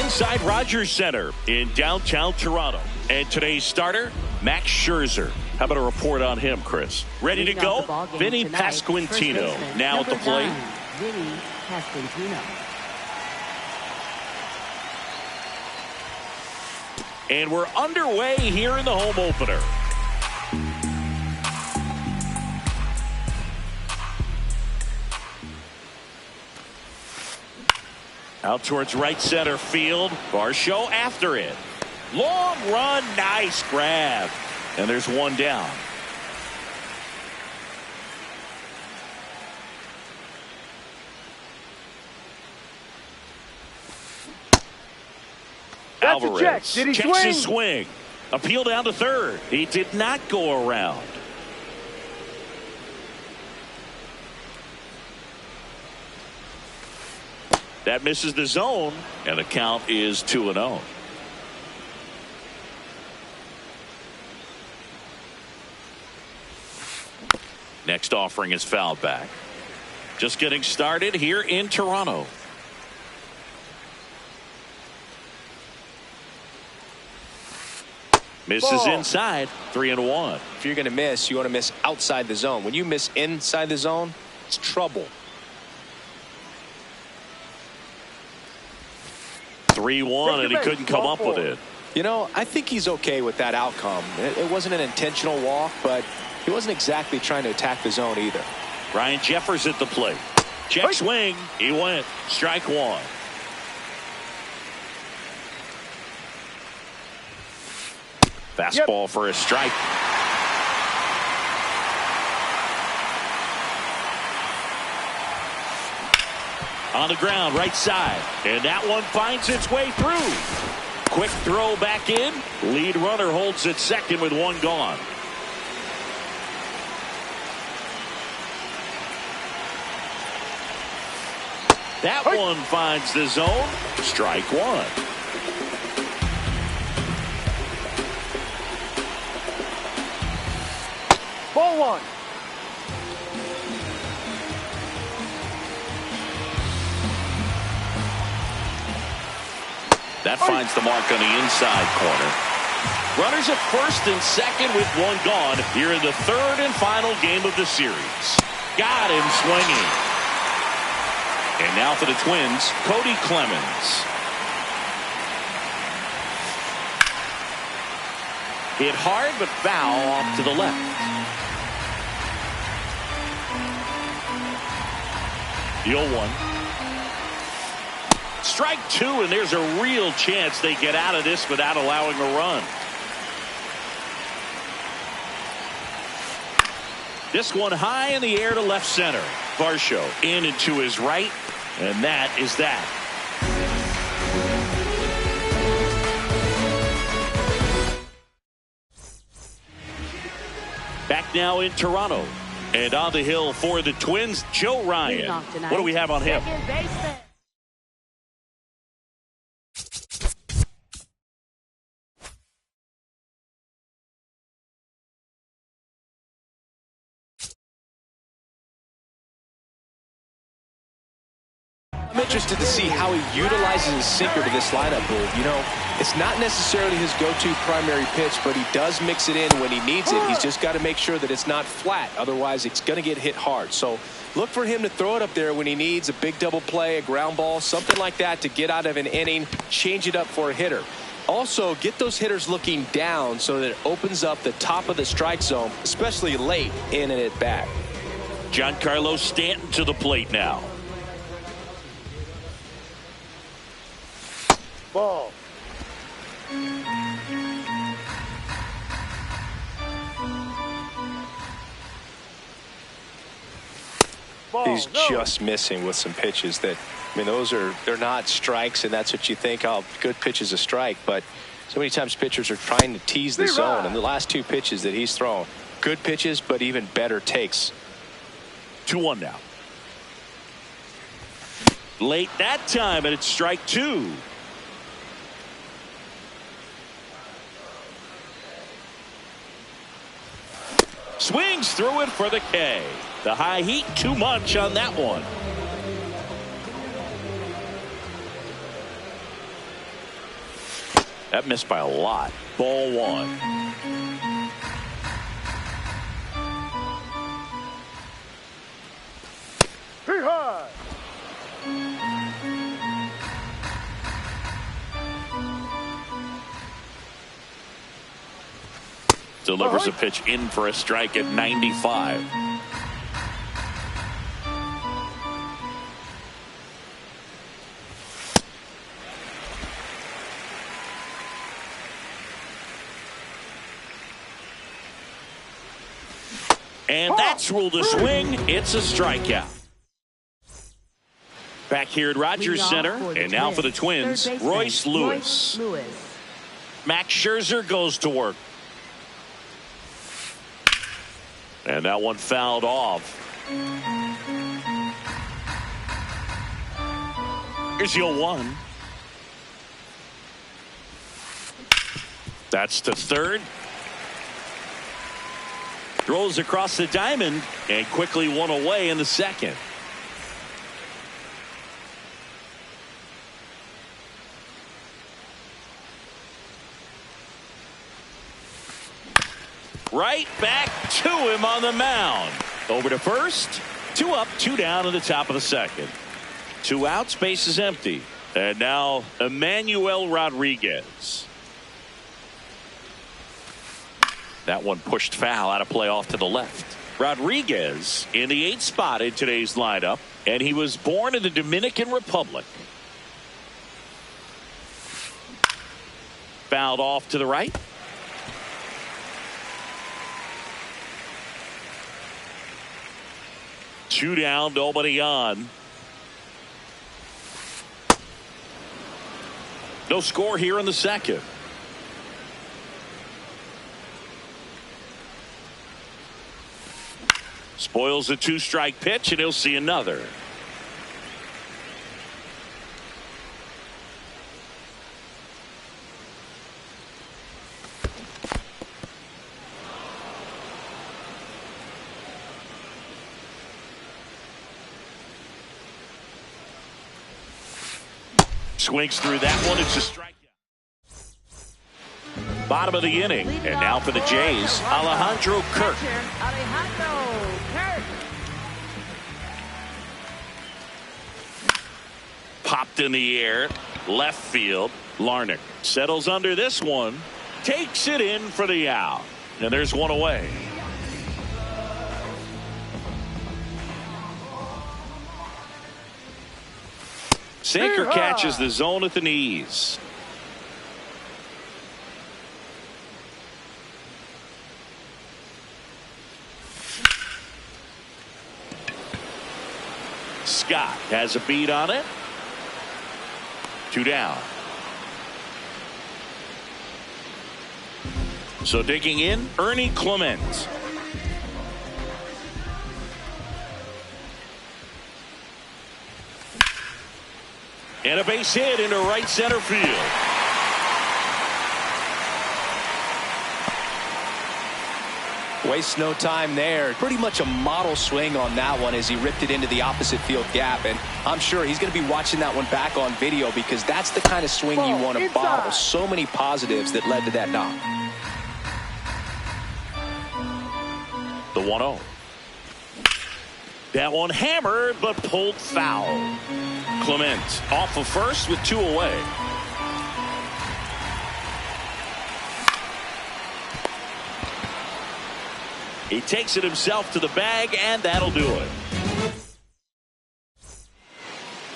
inside Rogers Center in downtown Toronto. And today's starter, Max Scherzer. How about a report on him, Chris? Ready to go? Vinny Pasquantino now at the plate. Vinny Pasquantino. And we're underway here in the home opener. Out towards right center field. Varsho after it. Long run, nice grab. And there's one down. That's Alvarez a check. Did he checks swing? his swing. Appeal down to third. He did not go around. That misses the zone, and the count is 2-0. Next offering is fouled back. Just getting started here in Toronto. Misses inside, 3-1. If you're going to miss, you want to miss outside the zone. When you miss inside the zone, it's trouble. 3-1, and he couldn't come up with it. You know, I think he's okay with that outcome. It wasn't an intentional walk, but he wasn't exactly trying to attack the zone either. Ryan Jeffers at the plate. Check swing. He went. Strike one. Fastball for a strike. On the ground, right side. And that one finds its way through. Quick throw back in. Lead runner holds at second with one gone. That one finds the zone. Strike one. Ball one. That finds the mark on the inside corner. Runners at first and second with one gone here in the third and final game of the series. Got him swinging. And now for the Twins, Cody Clemens. Hit hard but foul off to the left. The 0-1. Strike two, and there's a real chance they get out of this without allowing a run. This one high in the air to left center. Varsho in and to his right, and that is that. Back now in Toronto, and on the hill for the Twins, Joe Ryan. What do we have on him? I'm interested to see how he utilizes his sinker to this lineup move. You know, it's not necessarily his go-to primary pitch, but he does mix it in when he needs it. He's just got to make sure that it's not flat. Otherwise, it's going to get hit hard. So look for him to throw it up there when he needs a big double play, a ground ball, something like that to get out of an inning, change it up for a hitter. Also, get those hitters looking down so that it opens up the top of the strike zone, especially late in an at-bat. Giancarlo Stanton to the plate now. Ball. He's just missing with some pitches that, I mean, they're not strikes, and that's what you think, oh, good pitch is a strike, but so many times pitchers are trying to tease the zone, and the last two pitches that he's thrown, good pitches, but even better takes. 2-1 now. Late that time, and it's strike two. Swings through it for the K. The high heat, too much on that one. That missed by a lot. Ball one. Delivers a pitch in for a strike at 95. And that's ruled a swing. It's a strikeout. Back here at Rogers Center, and now for the Twins, Royce Lewis. Max Scherzer goes to work. And that one fouled off. Here's the 0-1. That's to third. Throws across the diamond and quickly one away in the second. Right back to him on the mound. Over to first. 2 up, 2 down in the top of the second. 2 outs, base is empty. And now Emmanuel Rodriguez. That one pushed foul, out of play off to the left. Rodriguez in the 8th spot in today's lineup, and he was born in the Dominican Republic. Fouled off to the right. Two down, nobody on. No score here in the second. Spoils a 2-strike pitch, and he'll see another. Swings through that one. It's a strikeout. Bottom of the inning, and now for the Jays, Alejandro Kirk. Popped in the air, left field. Larnach settles under this one, takes it in for the out, and there's one away. Sinker catches the zone at the knees. Scott has a beat on it. 2 down. So digging in, Ernie Clement. And a base hit into right center field. Wastes no time there. Pretty much a model swing on that one as he ripped it into the opposite field gap. And I'm sure he's going to be watching that one back on video because that's the kind of swing you want to bottle. So many positives that led to that knock. The 1-0. That one hammered but pulled foul. Clement off of first with 2 away. He takes it himself to the bag, and that'll do it.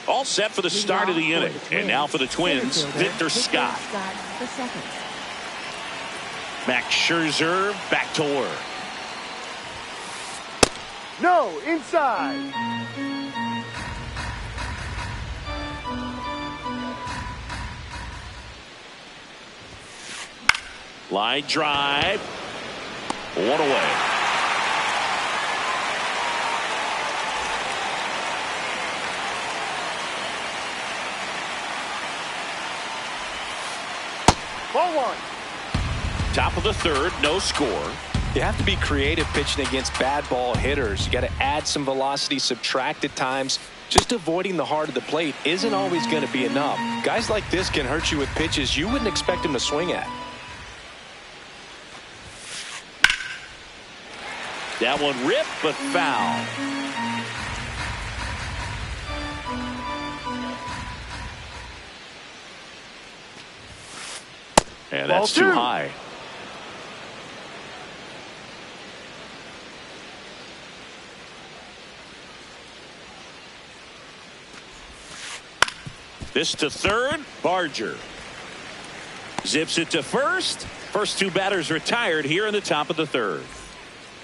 All set for the start of the inning. And now for the Twins, Victor Scott. Max Scherzer back to work. No, inside. Line drive. 1 away. Ball 1. Top of the third, no score. You have to be creative pitching against bad ball hitters. You got to add some velocity, subtract at times, Just avoiding the heart of the plate isn't always going to be enough. Guys like this can hurt you with pitches you wouldn't expect him to swing at. That one ripped, but foul. And that's too high. This to third, Barger. Zips it to first. First two batters retired here in the top of the third.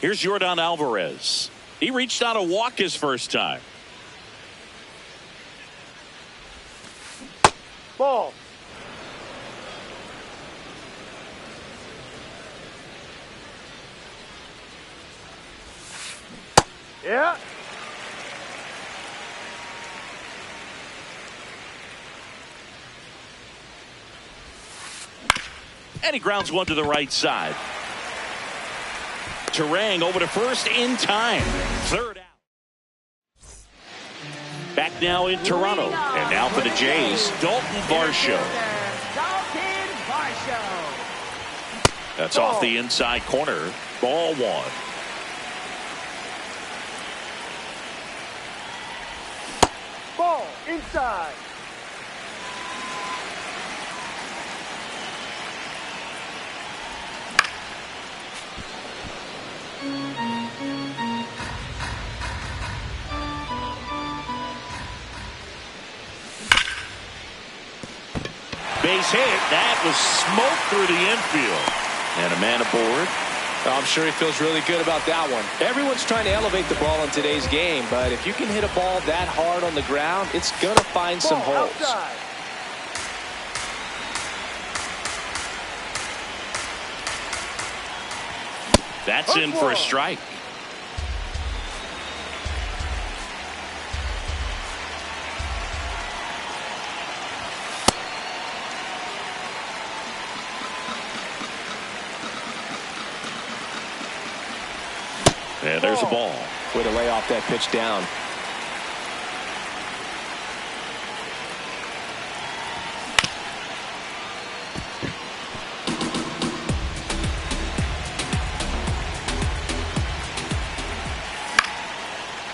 Here's Yordan Alvarez. He reached on a walk his first time. Ball. Yeah. And he grounds one to the right side. Terang over to first in time. Third out. Back now in Toronto. And now for the Jays, Dalton Varsho. That's off the inside corner. Ball one. Ball inside. Base hit. That was smoke through the infield. And a man aboard. I'm sure he feels really good about that one. Everyone's trying to elevate the ball in today's game, but if you can hit a ball that hard on the ground, it's going to find some holes. Outside. That's in for a strike. And there's a ball. Way to lay off that pitch down.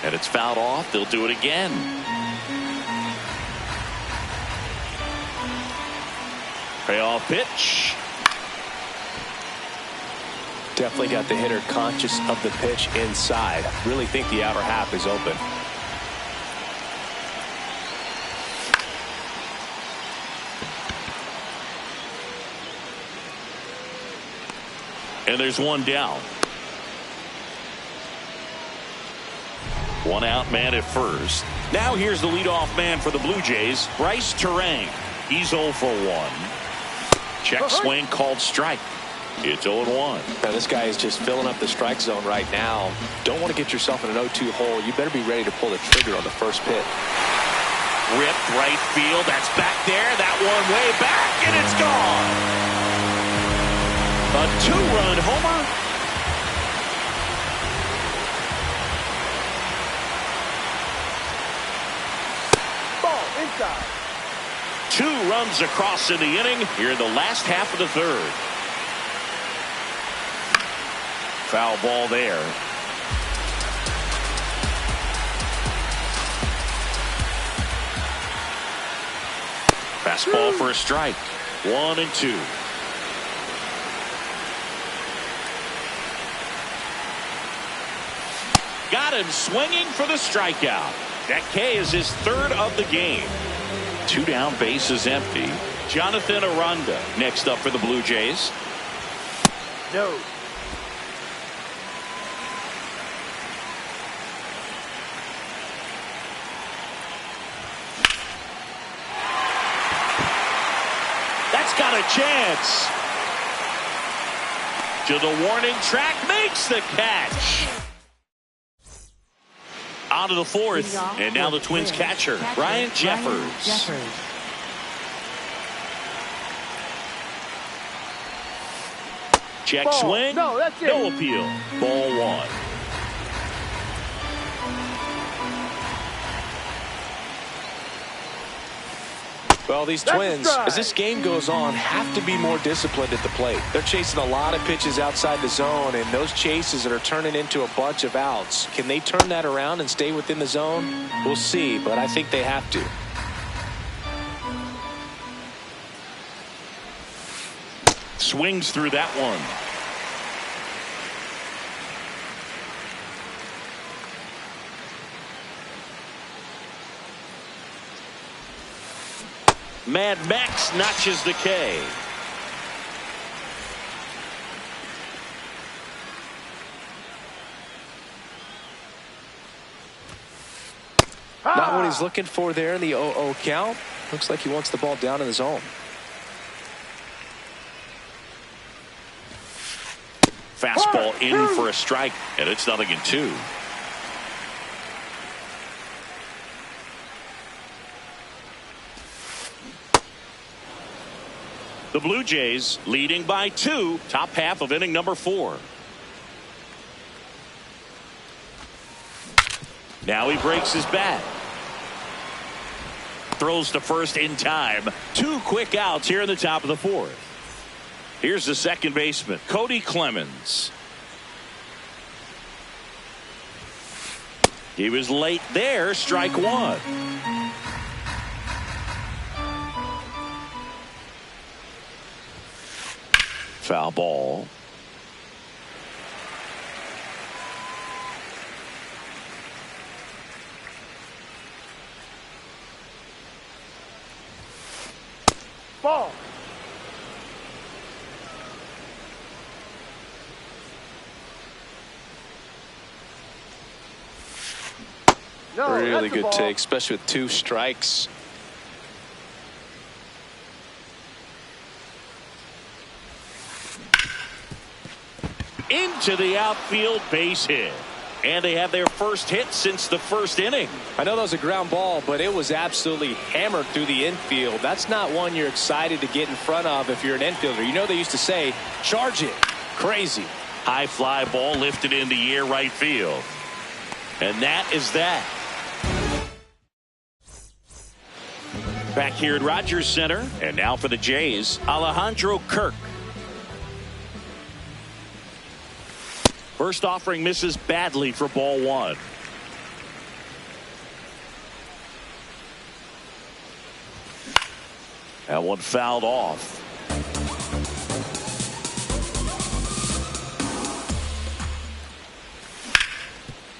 And it's fouled off. They'll do it again. Payoff pitch. Definitely got the hitter conscious of the pitch inside. Really think the outer half is open. And there's one down. One out, man at first. Now here's the leadoff man for the Blue Jays, Bryce Terang. He's 0 for 1. Check swing called strike. It's 0-1. Now this guy is just filling up the strike zone right now. Don't want to get yourself in an 0-2 hole. You better be ready to pull the trigger on the first pitch. Ripped right field. That's back there. That one way back, and it's gone. A two-run homer. Ball inside. 2 runs across in the inning here in the last half of the third. Foul ball there. Fastball for a strike. 1-2. Got him swinging for the strikeout. That K is his third of the game. 2 down, bases empty. Jonathan Aranda next up for the Blue Jays. No. Got a chance. To the warning track, makes the catch. On to the fourth, and now the Twins catcher, Ryan Jeffers. Check swing, no, that's it. No appeal. Ball 1. Well, these Twins, as this game goes on, have to be more disciplined at the plate. They're chasing a lot of pitches outside the zone, and those chases that are turning into a bunch of outs. Can they turn that around and stay within the zone? We'll see, but I think they have to. Swings through that one. Mad Max notches the K. Not what he's looking for there in the 0-0 count. Looks like he wants the ball down in the zone. Fastball in for a strike, and it's 0-2. The Blue Jays leading by 2, top half of inning number 4. Now he breaks his bat. Throws to first in time. 2 quick outs here in the top of the 4th. Here's the second baseman, Cody Clemens. He was late there, strike 1. Foul ball. Ball. No, Really that's a good ball. take, especially with 2 strikes. Into the outfield, base hit. And they have their first hit since the first inning. I know that was a ground ball, but it was absolutely hammered through the infield. That's not one you're excited to get in front of if you're an infielder. You know they used to say, charge it. Crazy. High fly ball lifted in the air right field. And that is that. Back here at Rogers Center, and now for the Jays, Alejandro Kirk. First offering misses badly for ball 1. That one fouled off.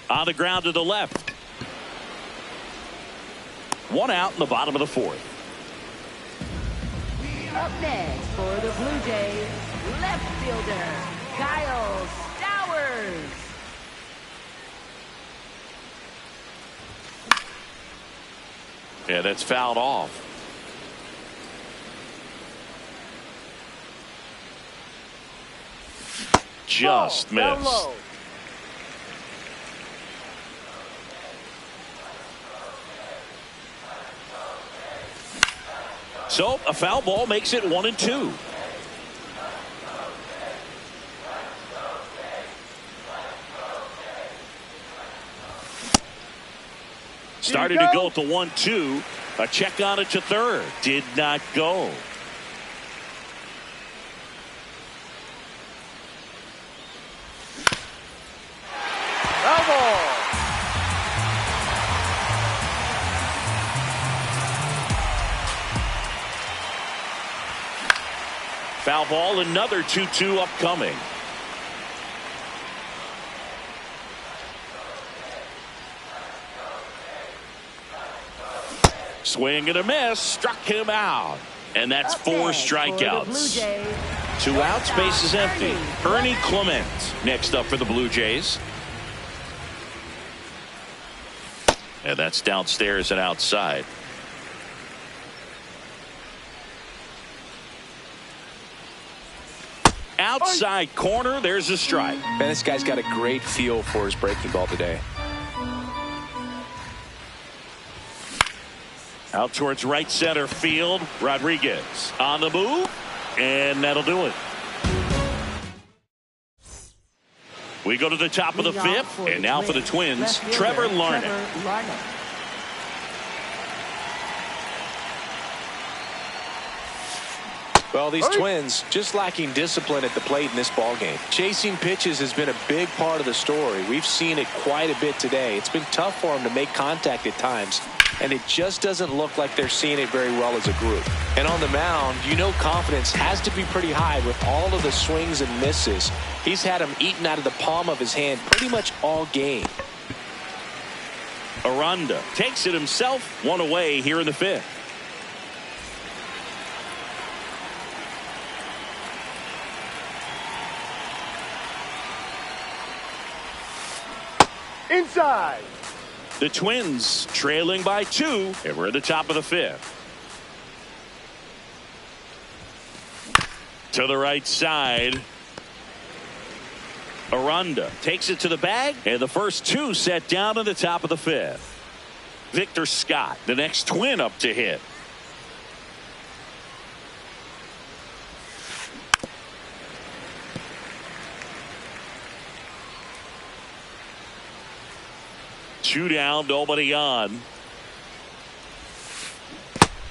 On the ground to the left. 1 out in the bottom of the 4th. Up next for the Blue Jays, left fielder, Kyle Stowers. Yeah, that's fouled off. Just Ball, down missed. low. So a foul ball makes it 1-2. Started to go at the 1-2. A check on it to third. Did not go. Foul ball. Foul ball, another 2-2 upcoming. Swing and a miss, struck him out. And that's Up 4 next for the Blue strikeouts. Jays, 2 outs, base is empty. Ernie. Ernie Clement next up for the Blue Jays. And that's downstairs and outside. Outside corner, there's a strike. Man, this guy's got a great feel for his breaking ball today. Out towards right center field, Rodriguez on the move, and that'll do it. We go to the top of the 5th, and now for the Twins, Trevor Larnach. Well, these Twins just lacking discipline at the plate in this ballgame. Chasing pitches has been a big part of the story. We've seen it quite a bit today. It's been tough for them to make contact at times, and it just doesn't look like they're seeing it very well as a group. And on the mound, you know confidence has to be pretty high with all of the swings and misses. He's had them eaten out of the palm of his hand pretty much all game. Aranda takes it himself, one away here in the fifth. Inside. The Twins trailing by 2, and we're at the top of the fifth. To the right side. Aranda takes it to the bag, and the first 2 set down in the top of the fifth. Victor Scott, the next Twin up to hit. Two down, nobody on.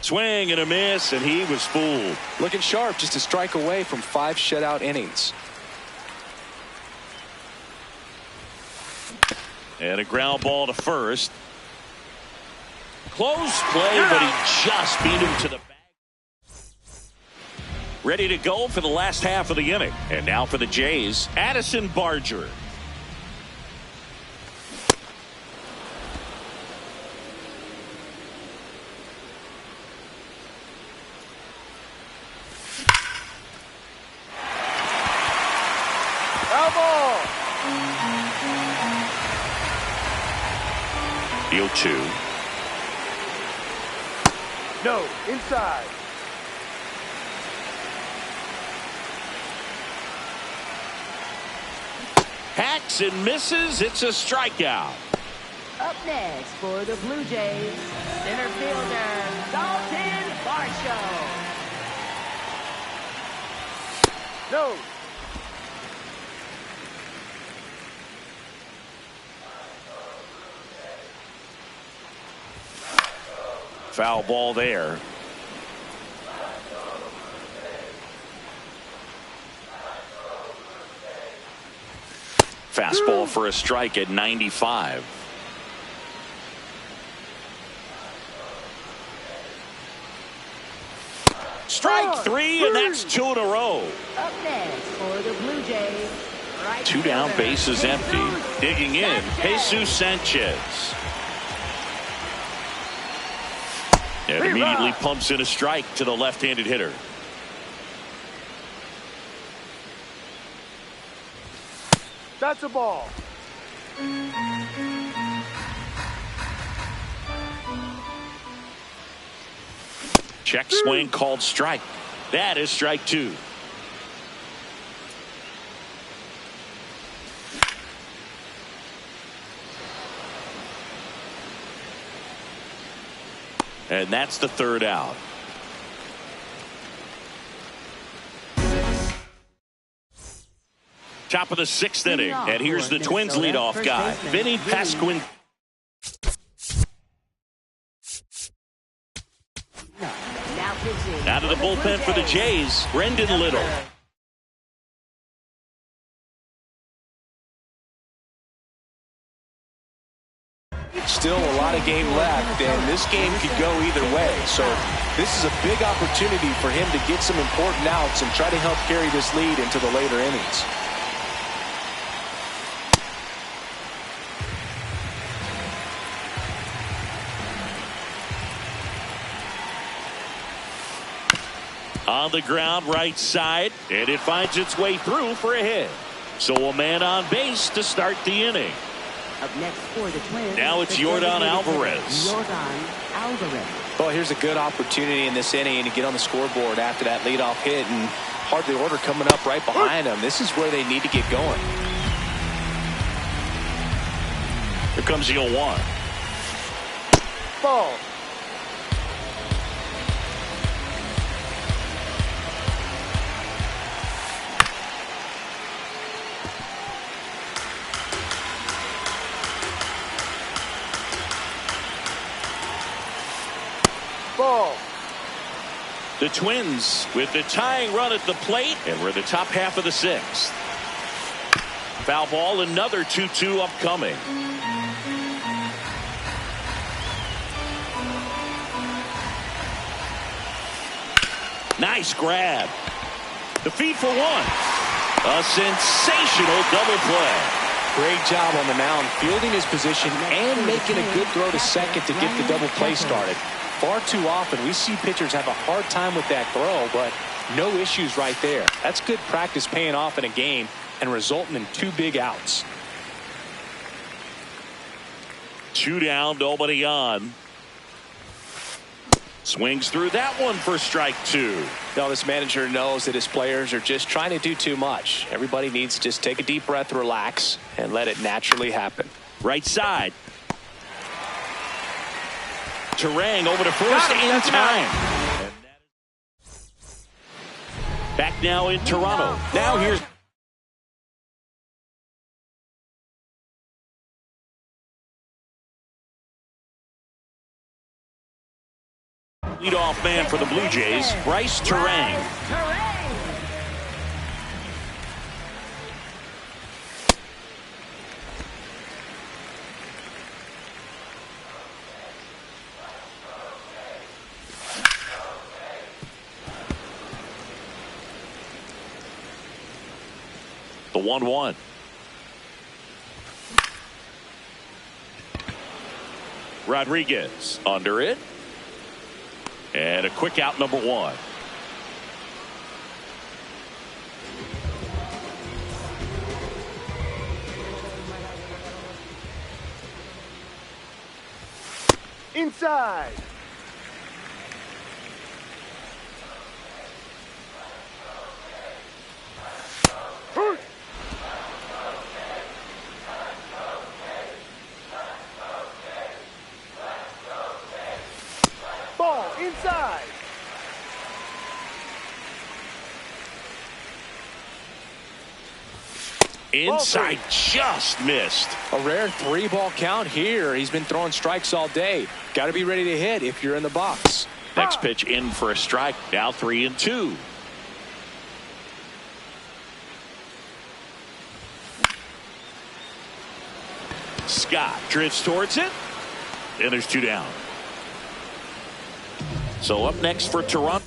Swing and a miss, and he was fooled. Looking sharp, just a strike away from 5 shutout innings. And a ground ball to first. Close play, but he just beat him to the bag. Ready to go for the last half of the inning. And now for the Jays, Addison Barger. Field 2. No, inside. Hacks and misses. It's a strikeout. Up next for the Blue Jays, center fielder, Dalton Varsho. No. Foul ball there. Fastball for a strike at 95. Strike 3, and that's 2 in a row. Up next for the Blue Jays, right 2 down, fielder, bases empty. Jesus Digging in, Sanchez. Jesus Sanchez. And immediately pumps in a strike to the left-handed hitter. That's a ball. Check swing called strike. That is strike 2. And that's the 3rd out. Top of the 6th inning, and here's the Twins leadoff guy, Vinny Pasquin. Out of the bullpen for the Jays, Brendan Little. Still a lot of game left, and this game could go either way. So this is a big opportunity for him to get some important outs and try to help carry this lead into the later innings. On the ground, right side, and it finds its way through for a hit. So a man on base to start the inning. Up next for the Twins. Now it's Yordan Alvarez. Yordan Alvarez. Well, here's a good opportunity in this inning to get on the scoreboard after that leadoff hit, and hardly order coming up right behind them. This is where they need to get going. Here comes the 0-1. Ball. Ball. The Twins with the tying run at the plate, and we're in the top half of the sixth. Foul ball, another 2-2 upcoming. Nice grab. The feed for one. A sensational double play. Great job on the mound, fielding his position and making a good throw to second to get the double play started. Far too often we see pitchers have a hard time with that throw, but no issues right there. That's good practice paying off in a game and resulting in 2 big outs. 2 down, nobody on. Swings through that one for strike 2. Now this manager knows that his players are just trying to do too much. Everybody needs to just take a deep breath, relax, and let it naturally happen. Right side. Terang over to first in time. Back now in Toronto. Now here's leadoff man for the Blue Jays, Bryce Terang. The 1-1. Rodriguez under it. And a quick out, number 1. Inside. Ball inside. Inside, just missed. A rare 3-ball count here. He's been throwing strikes all day. Got to be ready to hit if you're in the box. Next pitch in for a strike. Now 3-2. Scott drifts towards it. And there's 2 down. So up next for Toronto.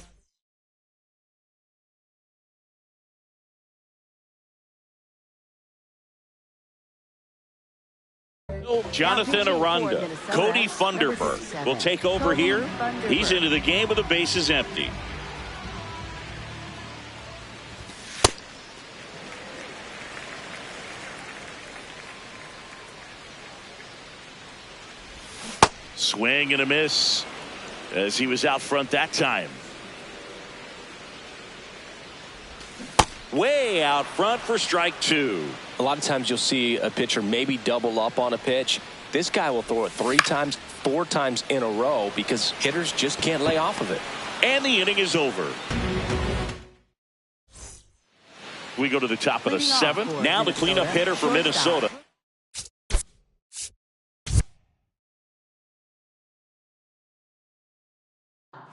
Jonathan Aranda. Cody Funderburk will take over here. He's into the game with the bases empty. Swing and a miss as he was out front that time. Way out front for strike 2. A lot of times you'll see a pitcher maybe double up on a pitch. This guy will throw it 3 times, 4 times in a row because hitters just can't lay off of it. And the inning is over. We go to the top of the 7th. Now the cleanup hitter for Minnesota.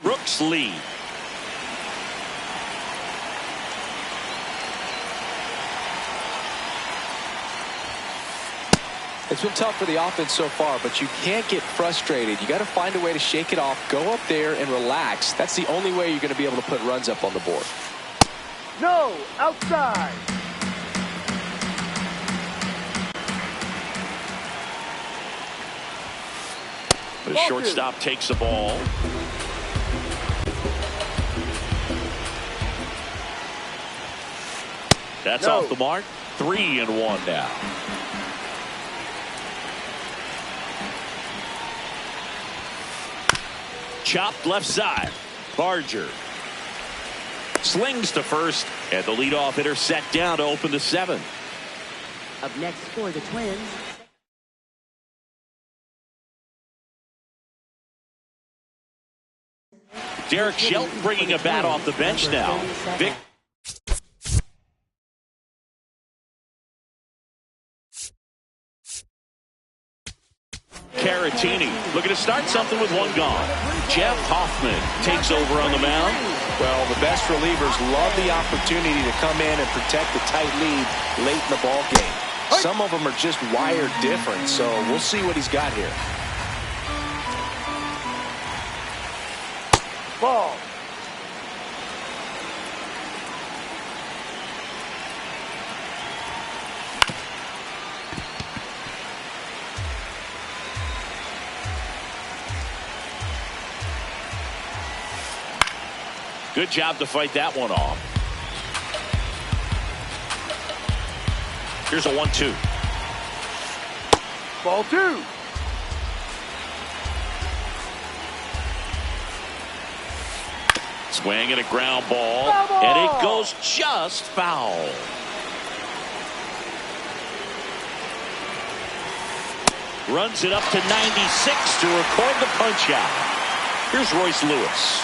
Brooks Lee. It's been tough for the offense so far, but you can't get frustrated. You got to find a way to shake it off, go up there and relax. That's the only way you're going to be able to put runs up on the board. No, outside. The shortstop takes the ball. That's off the mark. 3-1 now. Chopped left side. Barger slings to first, and the leadoff hitter set down to open the 7th. Up next for the Twins. Derek Shelton bringing a bat off the bench now. Vic Caratini looking to start something with 1 gone. Jeff Hoffman takes over on the mound. Well, the best relievers love the opportunity to come in and protect the tight lead late in the ball game. Some of them are just wired different, so we'll see what he's got here. Ball. Good job to fight that one off. Here's a 1-2. Ball 2. Swing and a ground ball, and it goes just foul. Runs it up to 96 to record the punch out. Here's Royce Lewis.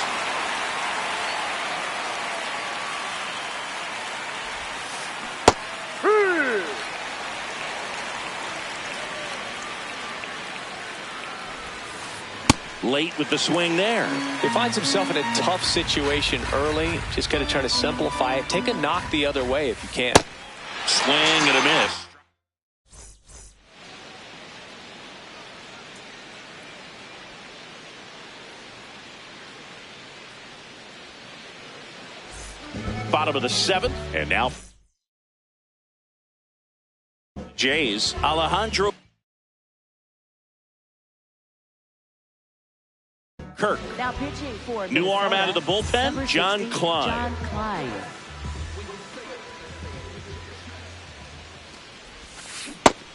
Late with the swing there. He finds himself in a tough situation early. Just got to try to simplify it. Take a knock the other way if you can. Swing and a miss. Bottom of the 7th, and now Jays, Alejandro Kirk. Now pitching for New arm Minnesota, out of the bullpen, number John 60, Klein. John Klein.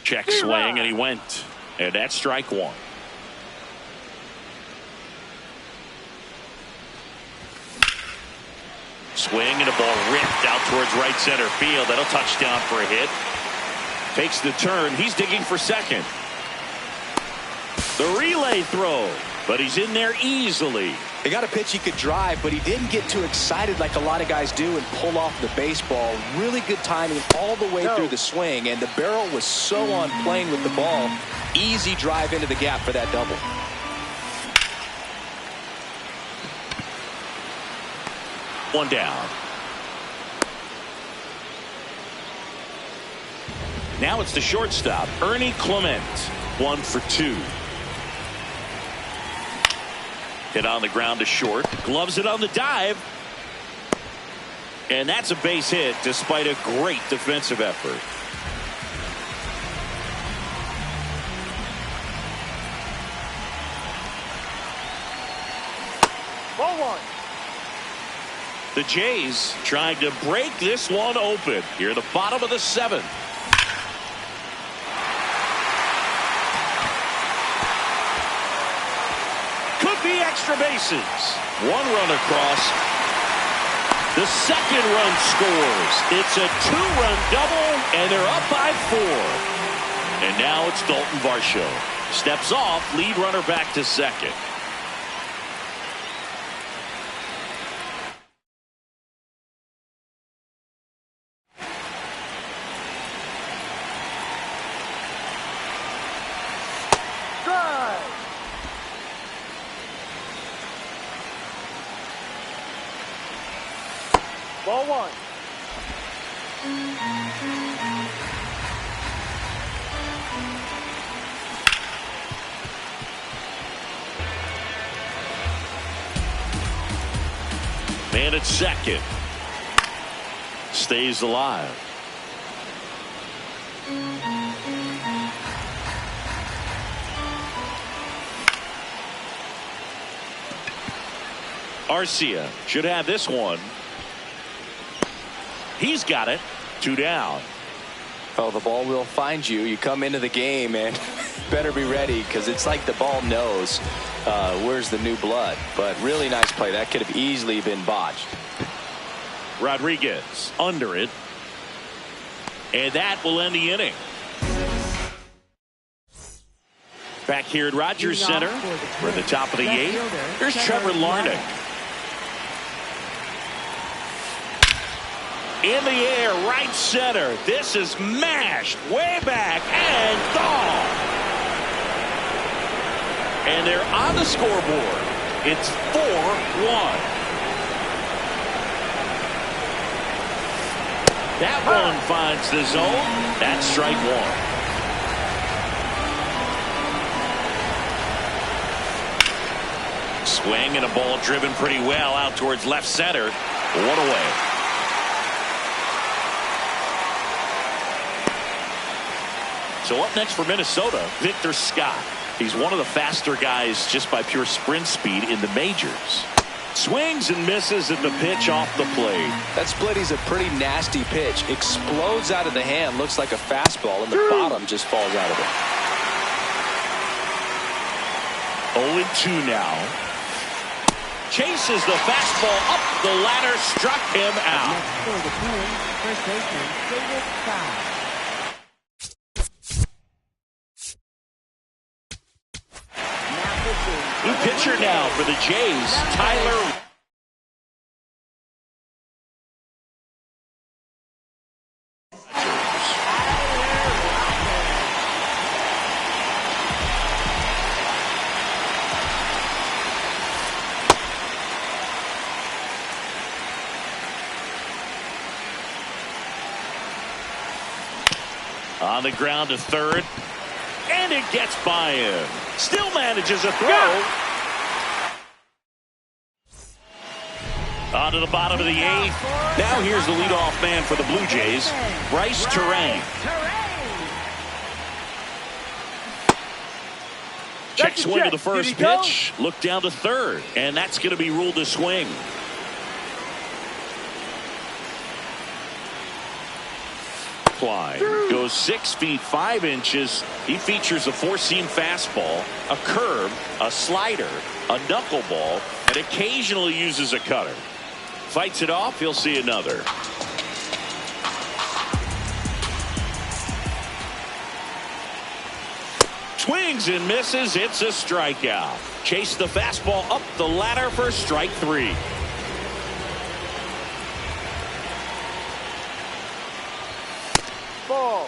Check swing, and he went. And that's strike 1. Swing and a ball ripped out towards right center field. That'll touch down for a hit. Takes the turn. He's digging for second. The relay throw, but he's in there easily. They got a pitch he could drive, but he didn't get too excited like a lot of guys do and pull off the baseball. Really good timing all the way through the swing, and the barrel was so on plane with the ball. Easy drive into the gap for that double. One down. Now it's the shortstop, Ernie Clement. 1 for 2. Hit on the ground to short. Gloves it on the dive. And that's a base hit despite a great defensive effort. Ball 1. The Jays trying to break this one open here at the bottom of the 7th. Could be extra bases. 1 run across. The second run scores. It's a 2-run double, and they're up by 4. And now it's Dalton Varsho. Steps off, lead runner back to second. Ball 1. Man at second. Stays alive. Arcia should have this one. He's got it. 2 down. Oh, the ball will find you. You come into the game and better be ready because it's like the ball knows where's the new blood. But really nice play. That could have easily been botched. Rodriguez under it. And that will end the inning. Back here at Rogers Center for the top of the 8th. Here's Trevor Larnach. In the air, right center. This is mashed way back and gone. And they're on the scoreboard. It's 4-1. That one finds the zone. That's strike one. Swing and a ball driven pretty well out towards left center. One away. So up next for Minnesota, Victor Scott. He's one of the faster guys just by pure sprint speed in the majors. Swings and misses at the pitch off the plate. That splitty's a pretty nasty pitch. Explodes out of the hand. Looks like a fastball, and the bottom just falls out of it. 0-2 now. Chases the fastball up the ladder, struck him out. Next for the Twins, first baseman David Scott. New pitcher now for the Jays, Tyler. On the ground to third, and it gets by him. Still manages a throw. On to the bottom of the eighth. Now here's the leadoff man for the Blue Jays, Bryce Terang. Check swing to the first pitch. Look down to third, and that's going to be ruled a swing. Fly goes 6 feet 5 inches. He features a four-seam fastball, a curve, a slider, a knuckleball, and occasionally uses a cutter. Fights it off, he'll see another. Swings and misses. It's a strikeout. Chase the fastball up the ladder for strike three. Ball.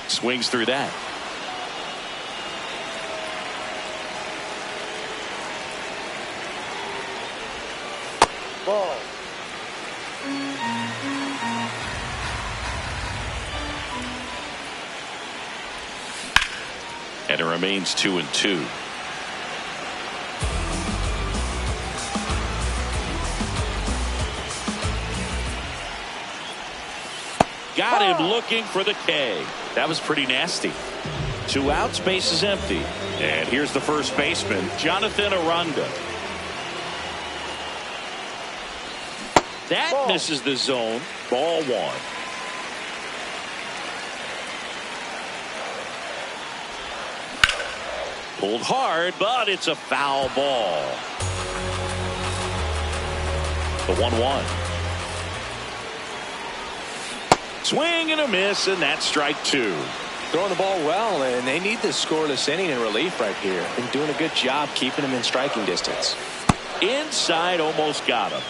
Swings through that. Ball. And it remains 2-2. Got him looking for the K. That was pretty nasty. 2 outs, base is empty. And here's the first baseman, Jonathan Aranda. That misses the zone. Ball one. Pulled hard, but it's a foul ball. The 1-1. Swing and a miss, and that's strike two. Throwing the ball well, and they need this scoreless inning in relief right here. Been doing a good job keeping him in striking distance. Inside, almost got him.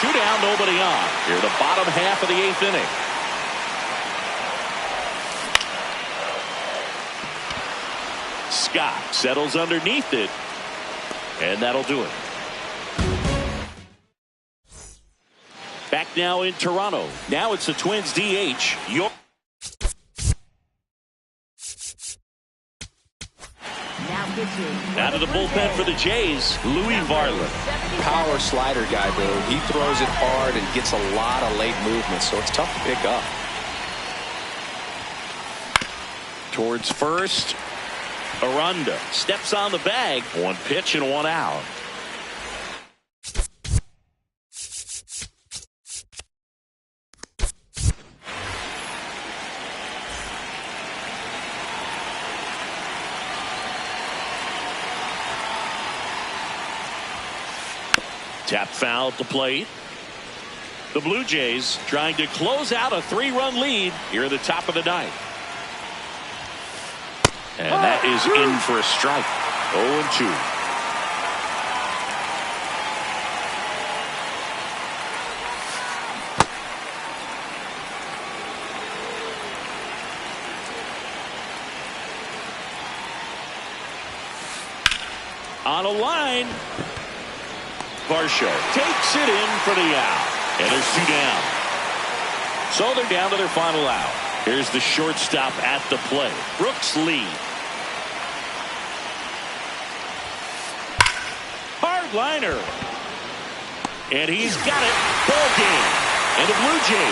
Two down, nobody on. Here, the bottom half of the 8th inning. Scott settles underneath it, and that'll do it. Back now in Toronto. Now it's the Twins DH. Out of the bullpen for the Jays, Louis Varland. Power slider guy, Bill. He throws it hard and gets a lot of late movement, so it's tough to pick up. Towards first, Aranda steps on the bag. 1 pitch and 1 out. Tap foul at the plate. The Blue Jays trying to close out a 3-run lead here at the top of the 9th. And that is in for a strike. 0-2. On a line. Varsho takes it in for the out. And there's 2 down. So they're down to their final out. Here's the shortstop at the plate. Brooks Lee. Hard liner. And he's got it. Ball game. And the Blue Jays